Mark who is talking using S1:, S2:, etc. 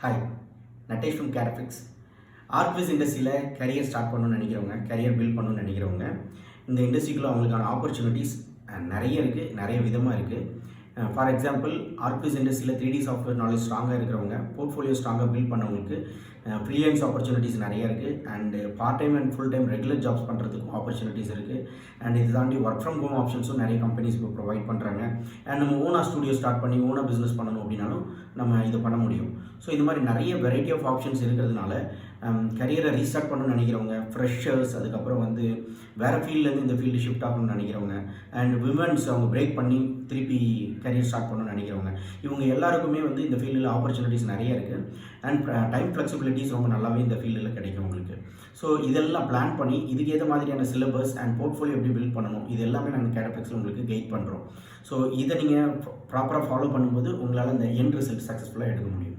S1: Hi, நட்டேஷ் from கேரஃபிக்ஸ். ஆர்க்விஸ் இண்டஸ்ட்ரியில் career start பண்ணணும்னு நினைக்கிறவங்க, கரியர் பில்ட் பண்ணணும்னு நினைக்கிறவங்க, இந்த இண்டஸ்ட்ரிக்குள்ள அவங்களுக்கான ஆப்பர்ச்சுனிட்டிஸ் நிறைய இருக்குது, நிறைய விதமாக இருக்குது. ஃபார் எக்ஸாம்பிள், ஆர்க்விஸ் இண்டஸ்ட்ரியில் 3D சாஃப்ட்வேர் நாலேஜ் ஸ்ட்ராங்காக இருக்கிறவங்க, போர்ட்ஃபோலியோ ஸ்ட்ராங்காக பில்ட் பண்ணவங்களுக்கு ஃப்ரீலான்ஸ் ஆப்பர்ச்சுனிட்டிஸ் நிறைய இருக்குது. And part time and full time regular jobs பண்ணுறதுக்கும் ஆப்பர்ச்சுனிட்டிஸ் இருக்குது. அண்ட் இது தாண்டி ஒர்க் ஃப்ரம் ஹோம் ஆப்ஷன்ஸும் நிறைய கம்பெனிஸ் இப்போ ப்ரொவைட் பண்ணுறாங்க. அண்ட் நம்ம ஓனாக ஸ்டூடியோ ஸ்டார்ட் பண்ணி ஓனாக பிஸ்னஸ் பண்ணணும் அப்படின்னாலும் நம்ம இது பண்ண முடியும். ஸோ இது மாதிரி நிறைய வெரைட்டி ஆஃப் ஆப்ஷன்ஸ் இருக்கிறதுனால கரியரை ரீஸ்டார்ட் பண்ணணும்னு நினைக்கிறவங்க, ஃப்ரெஷர்ஸ், அதுக்கப்புறம் வந்து வேறு ஃபீல்ட்லேருந்து இந்த ஃபீல்டு ஷிஃப்ட் ஆகணும்னு நினைக்கிறவங்க, அண்ட் விமன்ஸ் அவங்க பிரேக் பண்ணி திருப்பி கரியர் ஸ்டார்ட் பண்ணணும்னு நினைக்கிறவங்க, இவங்க எல்லாருக்குமே வந்து இந்த ஃபீல்டில் ஆப்பர்ச்சுனிட்டிஸ் நிறைய இருக்குது. அண்ட் டைம் ஃப்ளெக்சிபிலிட்டிஸ் ரொம்ப நல்லாவே இந்த ஃபீல்டில் கிடைக்கும் உங்களுக்கு. ஸோ இதெல்லாம் பிளான் பண்ணி இதுக்கு ஏற்ற மாதிரியான சிலபஸ் அண்ட் போர்ட்ஃபோலியோ எப்படி பில்ட் பண்ணணும், இது எல்லாமே நாங்கள் கேரஃபிக்ஸில் உங்களுக்கு கைட் பண்ணுறோம். ஸோ இதை நீங்கள் ப்ராப்பராக ஃபாலோ பண்ணும்போது உங்களால் இந்த எண்ட் ரிசல்ட் சக்ஸஸ்ஃபுல்லாக எடுக்க முடியும்.